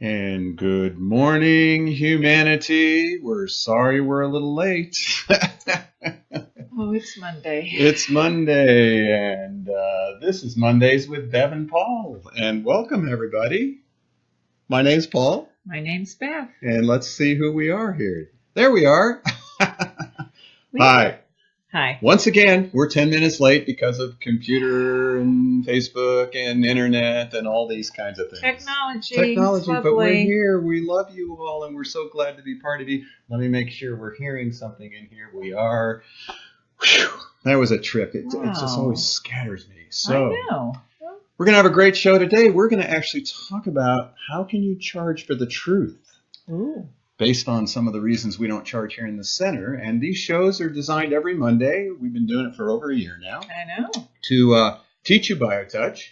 And good morning, humanity. We're sorry we're a little late. Oh, it's Monday. It's Monday, and this is Mondays with Bev Paul. And welcome, everybody. My name's Paul. My name's Bev. And let's see who we are here. There we are. Hi. Hi. Once again, we're 10 minutes late because of computer and Facebook and internet and all these kinds of things. Technology, but we're here. We love you all, and we're so glad to be part of you. Let me make sure we're hearing something in here. We are. Whew, that was a trip. It just always scatters me. So I know. We're going to have a great show today. We're going to actually talk about how can you charge for the truth. Ooh. Based on some of the reasons we don't charge here in the center. And these shows are designed every Monday. We've been doing it for over a year now. I know. To teach you BioTouch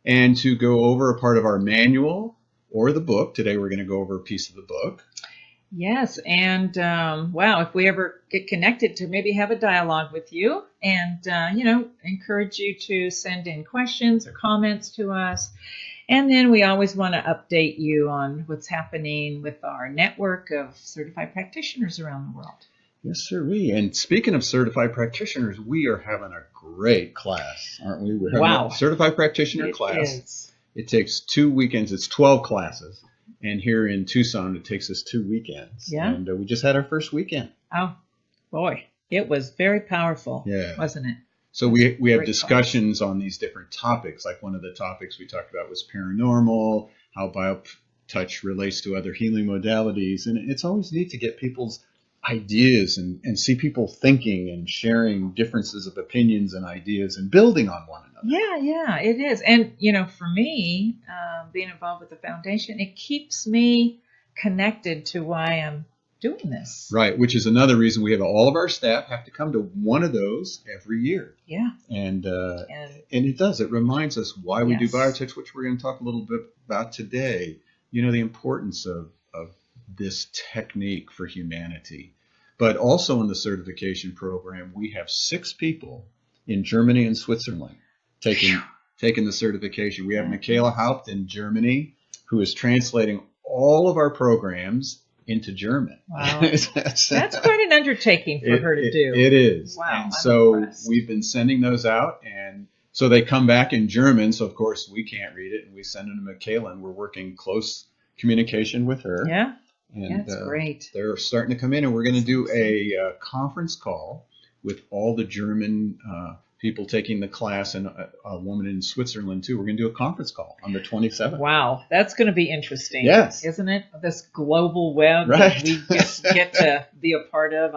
and to go over a part of our manual or the book. Today we're going to go over a piece of the book. Yes, and if we ever get connected to maybe have a dialogue with you and, encourage you to send in questions or comments to us. And then we always want to update you on what's happening with our network of certified practitioners around the world. Yes, sir. And speaking of certified practitioners, we are having a great class, aren't we? We're having a certified practitioner class. It takes 2 weekends. It's 12 classes. And here in Tucson, it takes us 2 weekends. Yeah. And we just had our first weekend. Oh, boy. It was very powerful, wasn't it? So we have discussions on these different topics. Like one of the topics we talked about was paranormal, how BioTouch relates to other healing modalities. And it's always neat to get people's ideas and see people thinking and sharing differences of opinions and ideas and building on one another. Yeah, it is. And, for me, being involved with the foundation, it keeps me connected to why I'm doing this. Right, which is another reason we have all of our staff have to come to one of those every year. Yeah. And it does. It reminds us why we do BioTouch, which we're going to talk a little bit about today. The importance of this technique for humanity. But also in the certification program, we have 6 people in Germany and Switzerland taking the certification. We have Michaela Haupt in Germany, who is translating all of our programs into German. Wow. That's quite an undertaking for her to do. It is. Wow. And so we've been sending those out, and so they come back in German. So, of course, we can't read it, and we send them to Michaela, and we're working close communication with her. Yeah. And that's great. They're starting to come in, and we're going to do a conference call with all the German people taking the class, and a woman in Switzerland, too. We're going to do a conference call on the 27th. Wow, that's going to be interesting. Yes. Isn't it? This global web that we just get to be a part of.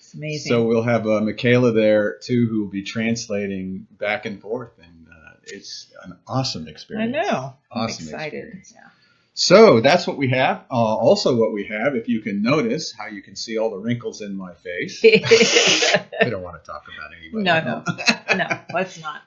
It's amazing. So we'll have Michaela there, too, who will be translating back and forth, and it's an awesome experience. I know. Awesome I'm excited. Experience. Yeah. So that's what we have. Also what we have, if you can notice how you can see all the wrinkles in my face. We don't want to talk about anybody. No, let's not.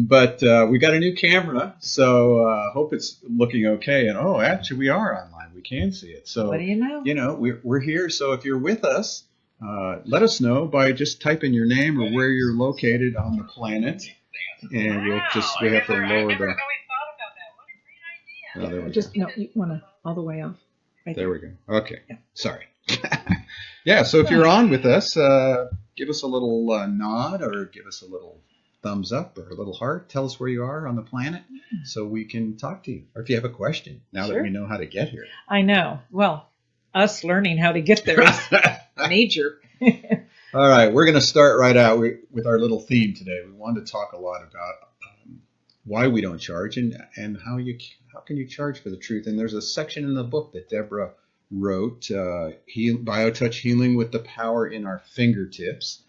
But we got a new camera, so hope it's looking okay. And actually we are online. We can see it. So what do you know? We're here. So if you're with us, let us know by just typing your name or where you're located on the planet. And we have to lower the... Oh, there we go. You want to all the way off. Right there we go. Okay. Yeah. Sorry. So if you're on with us, give us a little nod or give us a little thumbs up or a little heart. Tell us where you are on the planet so we can talk to you. Or if you have a question, now that we know how to get here. I know. Well, us learning how to get there is major. All right. We're going to start right out with our little theme today. We wanted to talk a lot about why we don't charge and how can you charge for the truth. And there's a section in the book that Deborah wrote, BioTouch Healing with the Power in Our Fingertips.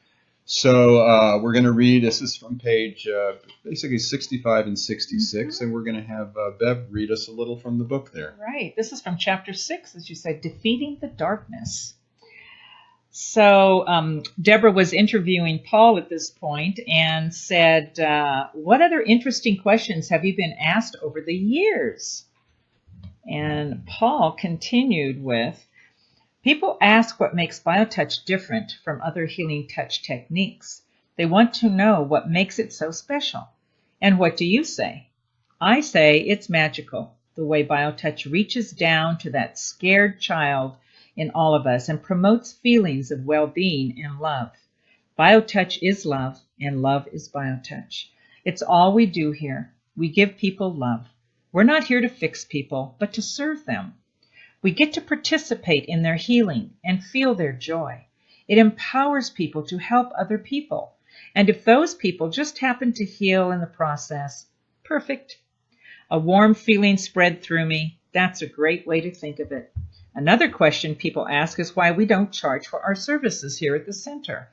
So we're going to read, this is from page basically 65 and 66, and we're going to have Bev read us a little from the book there. Right. This is from chapter 6, as you said, Defeating the Darkness. So Deborah was interviewing Paul at this point and said, what other interesting questions have you been asked over the years? And Paul continued with, people ask what makes BioTouch different from other healing touch techniques. They want to know what makes it so special. And what do you say? I say it's magical. the way BioTouch reaches down to that scared child in all of us and promotes feelings of well-being and love. BioTouch is love, and love is BioTouch. It's all we do here. We give people love. We're not here to fix people, but to serve them. We get to participate in their healing and feel their joy. It empowers people to help other people. And if those people just happen to heal in the process, perfect. A warm feeling spread through me. That's a great way to think of it. Another question people ask is why we don't charge for our services here at the center.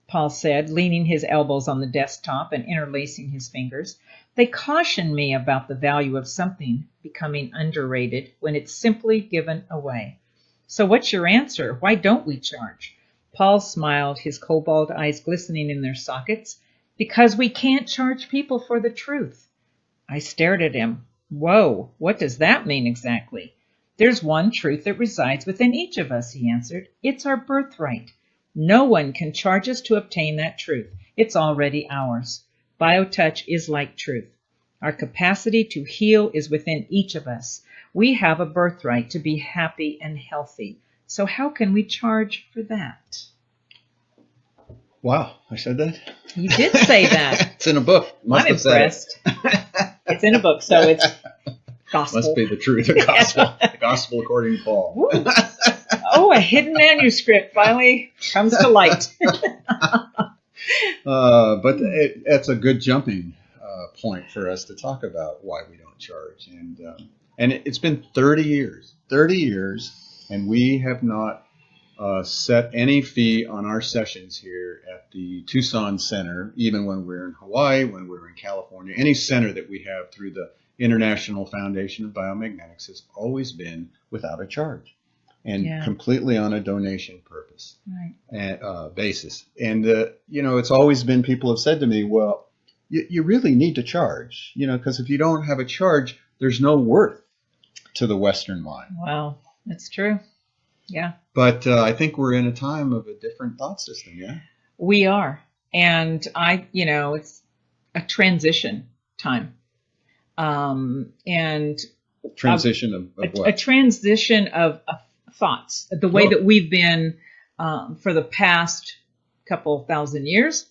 Paul said, leaning his elbows on the desktop and interlacing his fingers. They caution me about the value of something becoming underrated when it's simply given away. So what's your answer? Why don't we charge? Paul smiled, his cobalt eyes glistening in their sockets. Because we can't charge people for the truth. I stared at him. Whoa, what does that mean exactly? There's one truth that resides within each of us, he answered. It's our birthright. No one can charge us to obtain that truth. It's already ours. BioTouch is like truth. Our capacity to heal is within each of us. We have a birthright to be happy and healthy. So how can we charge for that? Wow, I said that? You did say that. It's in a book. I'm impressed. It's in a book, so it's gospel. Must be the truth of gospel. The gospel according to Paul. Oh, a hidden manuscript finally comes to light. But that's a good jumping point for us to talk about why we don't charge. And it's been 30 years, and we have not set any fee on our sessions here at the Tucson Center, even when we're in Hawaii, when we're in California. Any center that we have through the International Foundation of Biomagnetics has always been without a charge and completely on a donation purpose basis. And, it's always been, people have said to me, well, you really need to charge, because if you don't have a charge, there's no worth to the Western mind. Wow, that's true. Yeah. But I think we're in a time of a different thought system, yeah? We are. And it's a transition time. And transition of what? A transition of thoughts. The way that we've been for the past couple thousand years,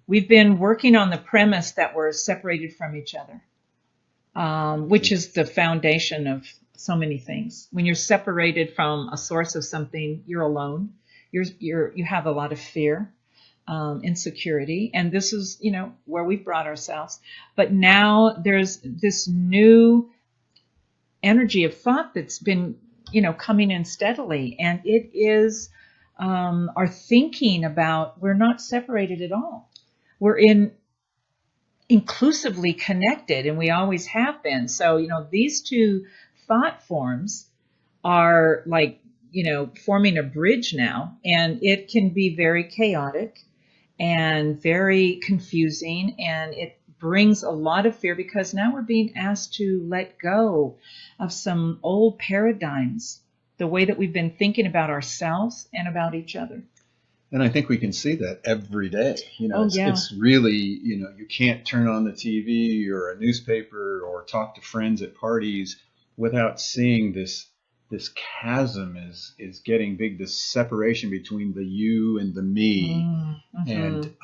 we've been working on the premise that we're separated from each other, which is the foundation of so many things. When you're separated from a source of something, you're alone. You have a lot of fear, insecurity, and this is where we've brought ourselves. But now there's this new energy of thought that's been coming in steadily, and it is our thinking about we're not separated at all. We're inclusively connected, and we always have been. So these two thought forms are like forming a bridge now, and it can be very chaotic and very confusing, and it brings a lot of fear because now we're being asked to let go of some old paradigms, the way that we've been thinking about ourselves and about each other. And I think we can see that every day. It's really, you can't turn on the TV or a newspaper or talk to friends at parties without seeing this chasm is getting big, this separation between the you and the me, and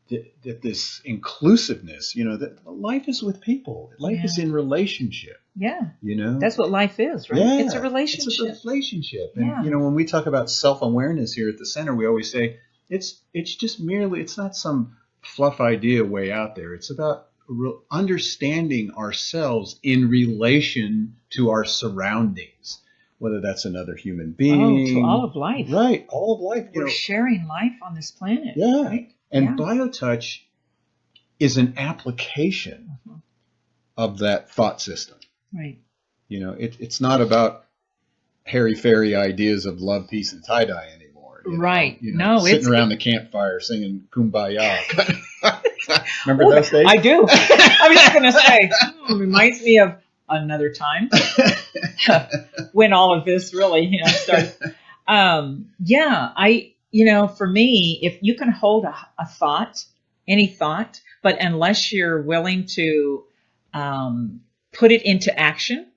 that this inclusiveness, that life is with people. Life is in relationship. Yeah. That's what life is, right? Yeah, it's a relationship. It's a relationship. And, when we talk about self-awareness here at the center, we always say it's just merely, it's not some fluff idea way out there. It's about understanding ourselves in relation to our surroundings, whether that's another human being. To all of life. Right, all of life. We're sharing life on this planet. Yeah. Right? And BioTouch is an application of that thought system. Right. It's not about hairy-fairy ideas of love, peace, and tie-dye anymore. Right. Sitting around the campfire singing Kumbaya. Remember those days? I do. I was just going to say, reminds me of another time when all of this really, started. For me, if you can hold a thought, any thought, but unless you're willing to put it into action,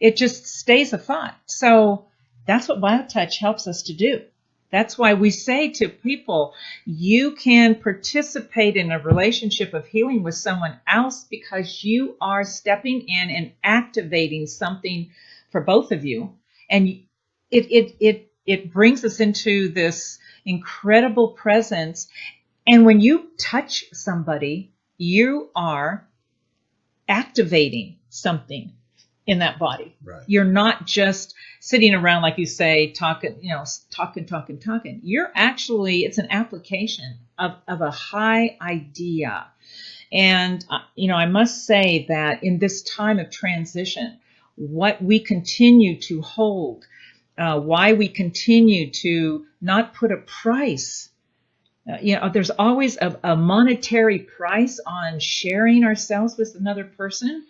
it just stays a thought. So that's what BioTouch helps us to do. That's why we say to people, you can participate in a relationship of healing with someone else because you are stepping in and activating something for both of you. And it brings us into this incredible presence. And when you touch somebody, you are activating something in that body. Right. You're not just sitting around, like you say, talking. You're actually, it's an application of a high idea. And, I must say that in this time of transition, what we continue to hold, why we continue to not put a price. There's always a monetary price on sharing ourselves with another person.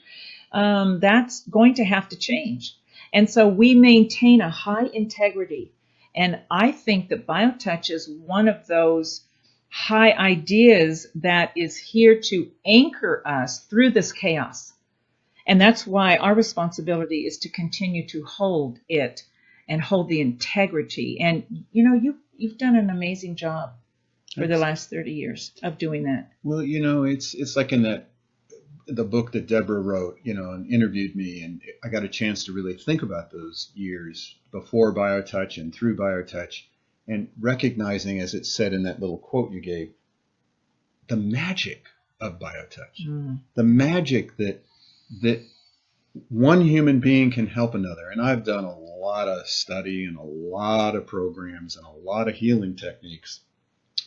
That's going to have to change. And so we maintain a high integrity. And I think that BioTouch is one of those high ideas that is here to anchor us through this chaos. And that's why our responsibility is to continue to hold it and hold the integrity. And, you've done an amazing job for the last 30 years of doing that. Well, it's like in the book that Deborah wrote, and interviewed me, and I got a chance to really think about those years before BioTouch and through BioTouch, and recognizing, as it said in that little quote you gave, the magic of BioTouch, the magic that one human being can help another. And I've done a lot of study and a lot of programs and a lot of healing techniques,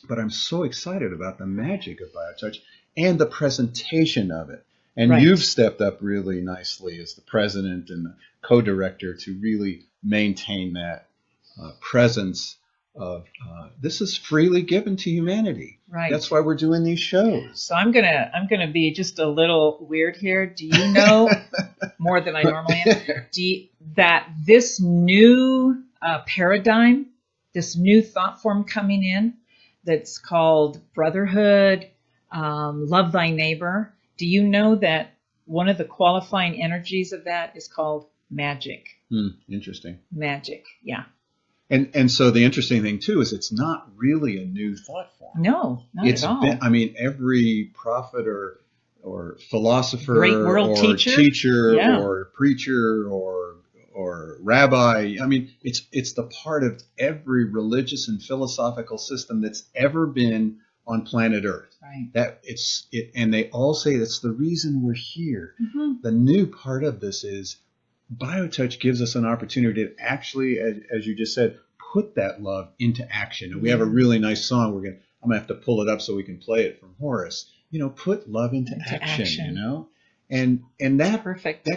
but I'm so excited about the magic of BioTouch and the presentation of it. And Right. You've stepped up really nicely as the president and the co-director to really maintain that presence of this is freely given to humanity. Right. That's why we're doing these shows. So I'm gonna be just a little weird here. Do you know more than I normally am? That this new paradigm, this new thought form coming in, that's called brotherhood, love thy neighbor. Do you know that one of the qualifying energies of that is called magic? Interesting. Magic, yeah. And so the interesting thing too is it's not really a new thought form. No, not at all. Every prophet or philosopher Great world or teacher yeah. or preacher or rabbi, it's the part of every religious and philosophical system that's ever been on planet Earth. Right. And they all say that's the reason we're here. Mm-hmm. The new part of this is BioTouch gives us an opportunity to actually, as you just said, put that love into action. And we have a really nice song. I'm gonna have to pull it up so we can play it from Horace. Put love into action. And that perfect.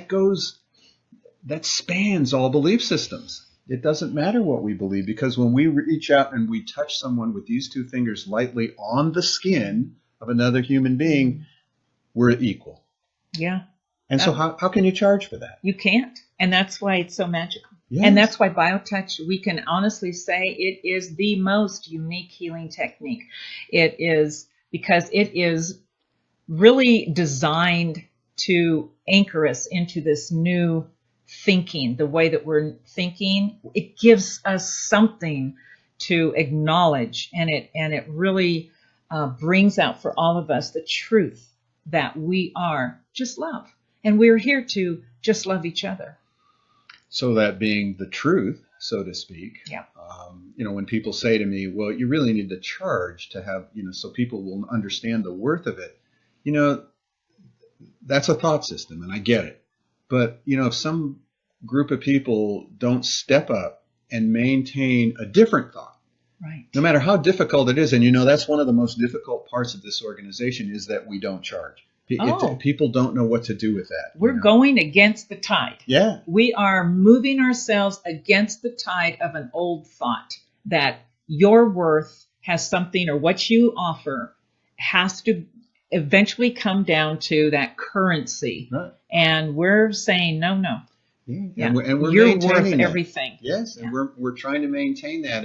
That spans all belief systems. It doesn't matter what we believe, because when we reach out and we touch someone with these two fingers lightly on the skin of another human being, we're equal. Yeah. And so how can you charge for that? You can't. And that's why it's so magical. Yes. And that's why BioTouch, we can honestly say it is the most unique healing technique. It is because it is really designed to anchor us into this new thinking, the way that we're thinking. It gives us something to acknowledge, and it really brings out for all of us the truth that we are just love. And we're here to just love each other. So that being the truth, so to speak, yeah. When people say to me, well, you really need to charge to have, so people will understand the worth of it, that's a thought system, and I get it. But, if some group of people don't step up and maintain a different thought, right, no matter how difficult it is, and that's one of the most difficult parts of this organization is that we don't charge. People don't know what to do with that. We're going against the tide. Yeah. We are moving ourselves against the tide of an old thought that your worth has something, or what you offer has to eventually come down to that currency. Right. And we're saying, no. Yeah. And we're you're maintaining worth that. everything. Yes. And we're trying to maintain that.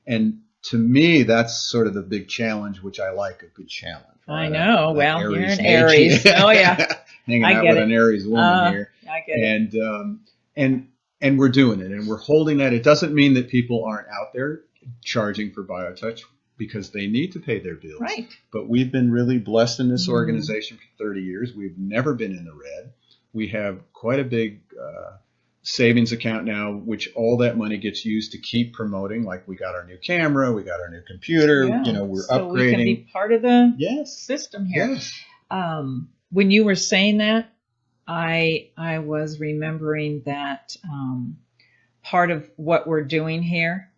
And to me, that's sort of the big challenge, which I like a good challenge. I Right? know. That Well, you're Aries an nature. Aries. Oh yeah, Hanging I out get with it. an Aries woman here, I get it. and we're doing it, and we're holding that. It doesn't mean that people aren't out there charging for BioTouch because they need to pay their bills. Right. But we've been really blessed in this organization for 30 years. We've never been in the red. We have quite a big savings account now, which all that money gets used to keep promoting. Like we got our new camera, we got our new computer. Yeah. We're so upgrading. we can be part of the Yes. system here. Yes. When you were saying that, I was remembering that part of what we're doing here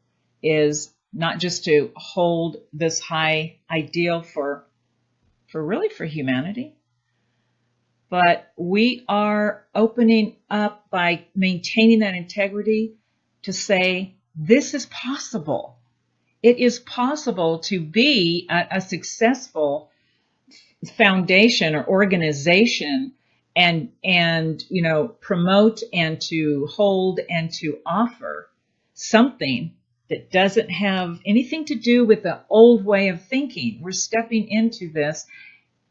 is not just to hold this high ideal for humanity, but we are opening up by maintaining that integrity to say this is possible. It is possible to be a successful foundation or organization and promote and to hold and to offer something that doesn't have anything to do with the old way of thinking. We're stepping into this,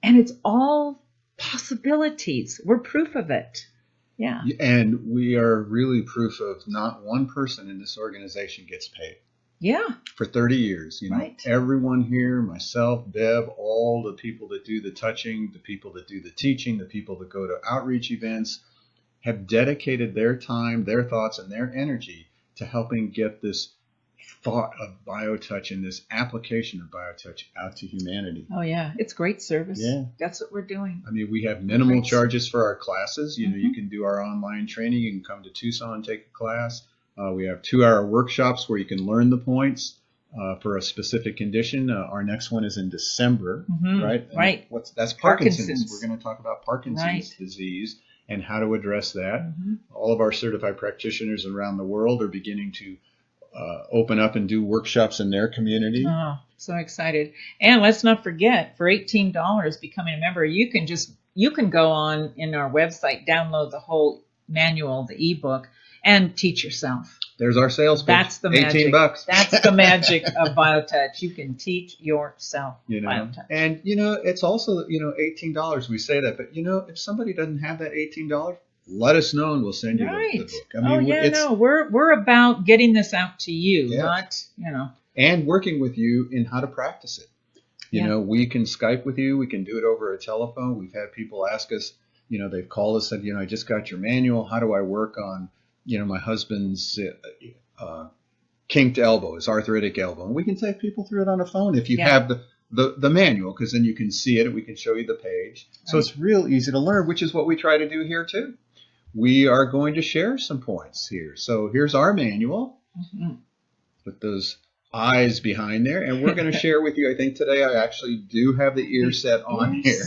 and it's all possibilities. We're proof of it. Yeah. And we are really proof of not one person in this organization gets paid. Yeah. For 30 years, Right. Everyone here, myself, Bev, all the people that do the touching, the people that do the teaching, the people that go to outreach events, have dedicated their time, their thoughts, and their energy to helping get this thought of BioTouch and this application of BioTouch out to humanity. Oh yeah, it's great service. Yeah. That's what we're doing. I mean, we have minimal charges for our classes. You can do our online training. You can come to Tucson and take a class. We have 2-hour workshops where you can learn the points for a specific condition. Our next one is in December, right? And right. That's Parkinson's. We're going to talk about Parkinson's disease and how to address that. All of our certified practitioners around the world are beginning to open up and do workshops in their community. Oh, so excited. And let's not forget, for $18 becoming a member, you can go on in our website, download the whole manual, the ebook, and teach yourself. There's our sales pitch. That's the magic. $18. That's the magic of BioTouch. You can teach yourself BioTouch. And it's also $18. We say that, but if somebody doesn't have that $18, let us know and we'll send you the book. I mean, we're about getting this out to you, not and working with you in how to practice it. We can Skype with you. We can do it over a telephone. We've had people ask us. They've called us and said, I just got your manual. How do I work on my husband's kinked elbow, his arthritic elbow? And we can take people through it on the phone if you have the manual, because then you can see it and we can show you the page. Right. So it's real easy to learn, which is what we try to do here too. We are going to share some points here. So here's our manual with those eyes behind there. And we're going to share with you, I think today I actually do have the ear set on here.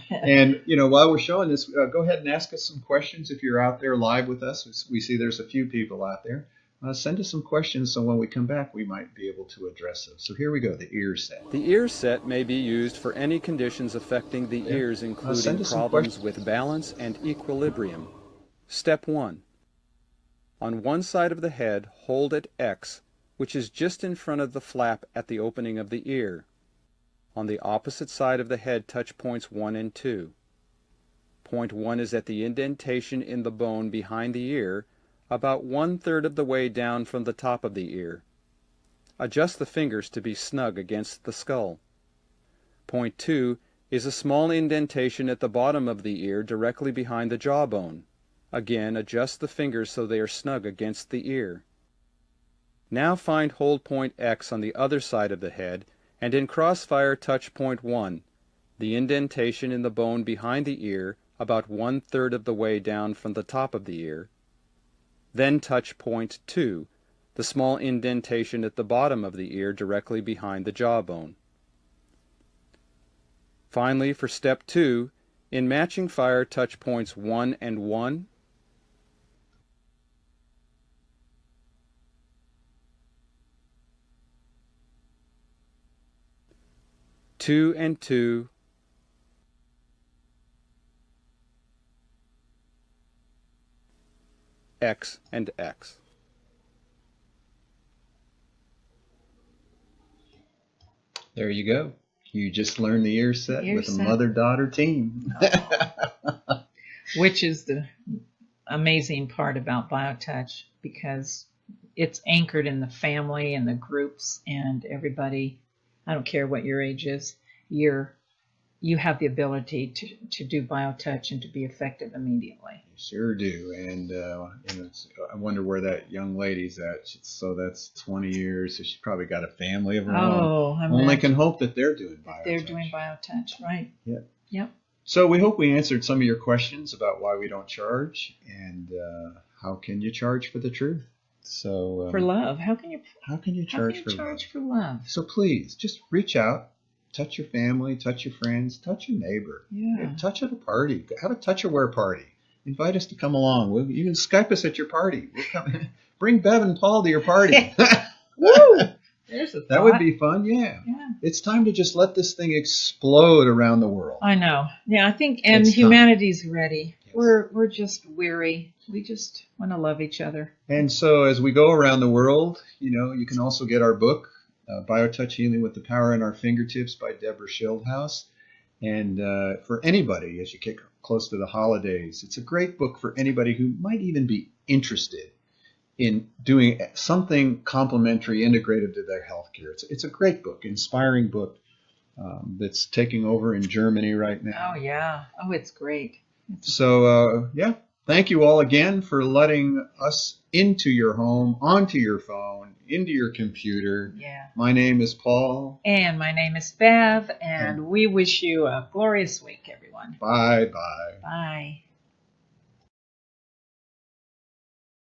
And, while we're showing this, go ahead and ask us some questions if you're out there live with us. We see there's a few people out there. Send us some questions so when we come back we might be able to address them. So here we go, the ear set. The ear set may be used for any conditions affecting the ears, including problems with balance and equilibrium. Step 1. On one side of the head, hold at X, which is just in front of the flap at the opening of the ear. On the opposite side of the head, touch points 1 and 2. Point 1 is at the indentation in the bone behind the ear, about 1/3 of the way down from the top of the ear. Adjust the fingers to be snug against the skull. Point 2 is a small indentation at the bottom of the ear directly behind the jawbone. Again, adjust the fingers so they are snug against the ear. Now find hold point X on the other side of the head, and in crossfire touch point 1, the indentation in the bone behind the ear, about 1/3 of the way down from the top of the ear. Then touch point 2, the small indentation at the bottom of the ear directly behind the jawbone. Finally, for step 2, in matching fire touch points 1 and 1, 2 and 2, X and X. There you go. You just learned the ear set with a mother-daughter team. Oh. Which is the amazing part about BioTouch, because it's anchored in the family and the groups and everybody. I don't care what your age is. You have the ability to do BioTouch and to be effective immediately. You sure do. And I wonder where that young lady's at. So that's 20 years. So she's probably got a family of her own. Only can hope that they're doing BioTouch. They're doing BioTouch, right. Yeah. Yep. So we hope we answered some of your questions about why we don't charge and how can you charge for the truth. So for love, how can you charge for love? So please just reach out, touch your family, touch your friends, touch your neighbor. Yeah. Touch at a party. Have a touch-aware party. Invite us to come along. You can Skype us at your party. We'll come. Bring Bev and Paul to your party. Woo! There's a thought. That would be fun. Yeah. It's time to just let this thing explode around the world. I know. Yeah, I think, and humanity's ready. Yes. We're just weary. We just want to love each other. And so as we go around the world, you can also get our book, BioTouch Healing with the Power in Our Fingertips by Deborah Schildhaus. And for anybody, as you get close to the holidays, it's a great book for anybody who might even be interested in doing something complementary, integrative to their healthcare. It's a great book, inspiring book that's taking over in Germany right now. Oh, yeah. Oh, it's great. So, thank you all again for letting us into your home, onto your phone, into your computer. Yeah. My name is Paul. And my name is Bev, and we wish you a glorious week, everyone. Bye-bye. Bye.